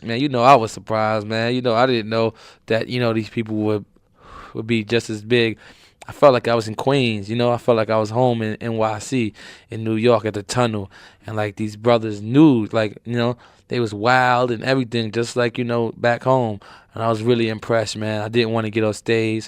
Man, I was surprised, man. I didn't know that, these people would be just as big. I felt like I was in Queens, I felt like I was home in NYC in New York at the tunnel. And like these brothers knew, like, they was wild and everything, just like, back home. And I was really impressed, man. I didn't want to get on stage.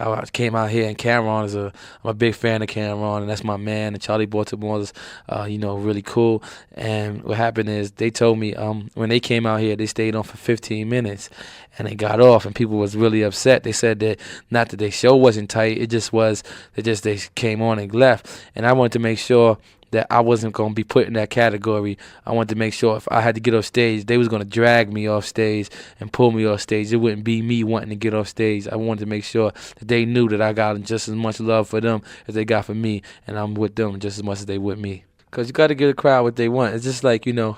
I came out here, and Cameron I'm a big fan of Cameron, and that's my man. And Charlie Baltimore's, really cool. And what happened is they told me when they came out here, they stayed on for 15 minutes, and they got off, and people was really upset. They said that not that their show wasn't tight, it just was that just they came on and left. And I wanted to make sure that I wasn't going to be put in that category. I wanted to make sure if I had to get off stage, they was going to drag me off stage and pull me off stage. It wouldn't be me wanting to get off stage. I wanted to make sure that they knew that I got just as much love for them as they got for me, and I'm with them just as much as they with me. Because you got to give the crowd what they want. It's just like, it's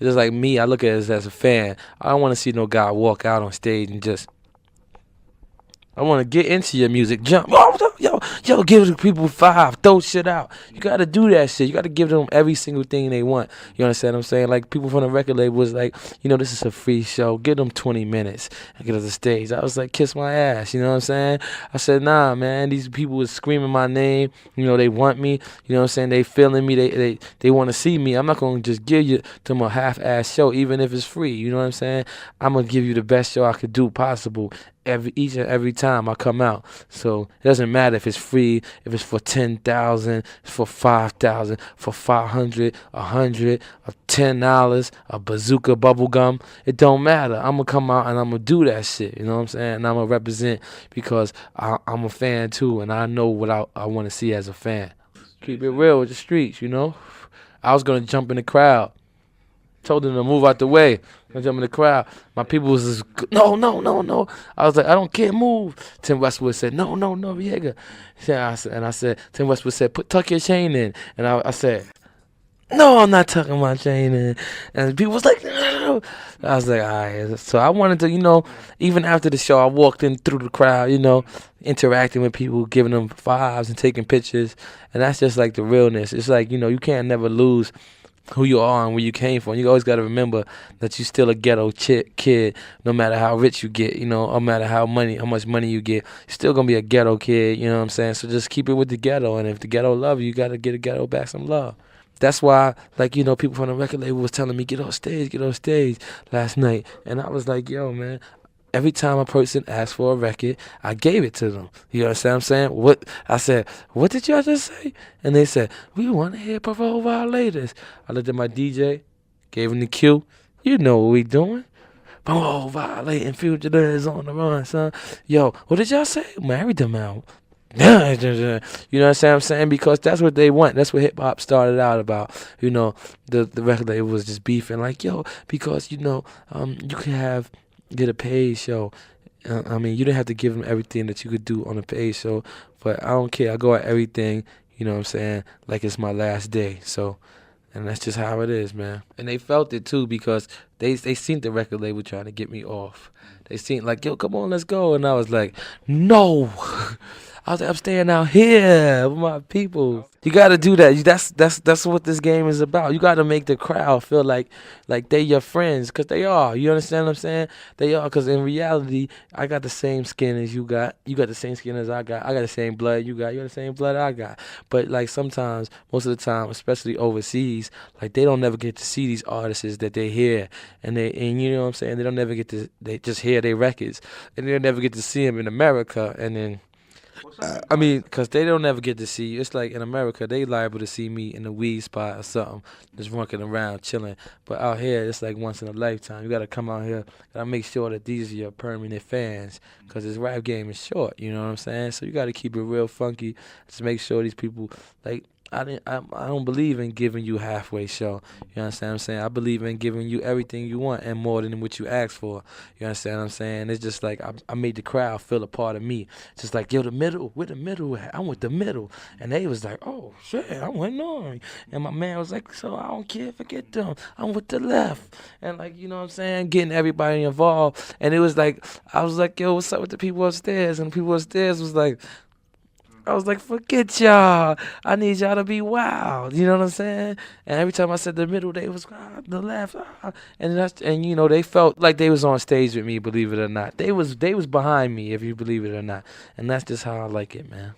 just like me. I look at it as a fan. I don't want to see no guy walk out on stage and just, I want to get into your music, jump, yo, give the people 5, throw shit out. You got to do that shit. You got to give them every single thing they want. You understand what I'm saying? Like, people from the record label was like, this is a free show. Give them 20 minutes and get on the stage. I was like, kiss my ass. You know what I'm saying? I said, nah, man. These people was screaming my name. They want me. You know what I'm saying? They feeling me. They want to see me. I'm not going to just give you to a half-ass show, even if it's free. You know what I'm saying? I'm going to give you the best show I could do possible each and every time I come out. So it doesn't matter if it's free, if it's for 10,000, for 5,000, for 500, 100, or $10, a bazooka bubble gum. It don't matter. I'm gonna come out and I'm gonna do that shit. You know what I'm saying? And I'm gonna represent because I'm a fan too, and I know what I want to see as a fan. Keep it real with the streets. I was gonna jump in the crowd. Told them to move out the way. I jump in the crowd. My people was just, no, no, no, no. I was like, I don't care, move. Tim Westwood said, no, no, no, Viega. And I said, Tim Westwood said, tuck your chain in. And I said, no, I'm not tucking my chain in. And people was like, no. I was like, all right. So I wanted to, even after the show, I walked in through the crowd, interacting with people, giving them 5s and taking pictures. And that's just like the realness. It's like, you can't never lose who you are and where you came from. You always got to remember that you still a ghetto kid, no matter how rich you get, no matter how much money you get, you're still going to be a ghetto kid, you know what I'm saying? So just keep it with the ghetto, and if the ghetto love you, you got to get the ghetto back some love. That's why, like, people from the record label was telling me, get on stage last night. And I was like, yo, man, every time a person asked for a record, I gave it to them. You understand what I'm saying? I said, what did y'all just say? And they said, we want to hear Parole Violators. I looked at my DJ, gave him the cue. You know what we doing. Parole Violating Fugitives on the Run, son. Yo, what did y'all say? Married them out. You know what I'm saying? Because that's what they want. That's what hip hop started out about. The record label was just beefing, like, yo, because you can get a paid show. I mean, you didn't have to give them everything that you could do on a paid show, but I don't care. I go at everything, you know what I'm saying, like it's my last day. So, and that's just how it is, man. And they felt it too, because they seen the record label trying to get me off. They seen like, yo, come on, let's go. And I was like, no. I was like, I'm staying out here with my people. You gotta do that. That's what this game is about. You gotta make the crowd feel like they your friends, cause they are. You understand what I'm saying? They are, cause in reality, I got the same skin as you got. You got the same skin as I got. I got the same blood you got. You got the same blood I got. But like sometimes, most of the time, especially overseas, like they don't never get to see these artists that they hear, and you know what I'm saying? They don't never get to. They just hear their records, and they don't never get to see them in America, and then. I mean, because they don't ever get to see you. It's like in America, they liable to see me in a weed spot or something, just running around, chilling. But out here, it's like once in a lifetime. You got to come out here. Got to make sure that these are your permanent fans, because this rap game is short, you know what I'm saying? So you got to keep it real funky to make sure these people, like, I don't believe in giving you halfway show. You understand what I'm saying? I believe in giving you everything you want and more than what you ask for. You understand what I'm saying? It's just like I made the crowd feel a part of me. Just like, yo, the middle, where the middle at? I went the middle. And they was like, oh, shit, I went N.O.R.E. And my man was like, so I don't care, forget them. I'm with the left. And like, you know what I'm saying? Getting everybody involved. And it was like, I was like, yo, what's up with the people upstairs? And the people upstairs was like, I was like, forget y'all. I need y'all to be wild. You know what I'm saying? And every time I said the middle, they was the left, and you know they felt like they was on stage with me. Believe it or not, they was behind me. If you believe it or not, and that's just how I like it, man.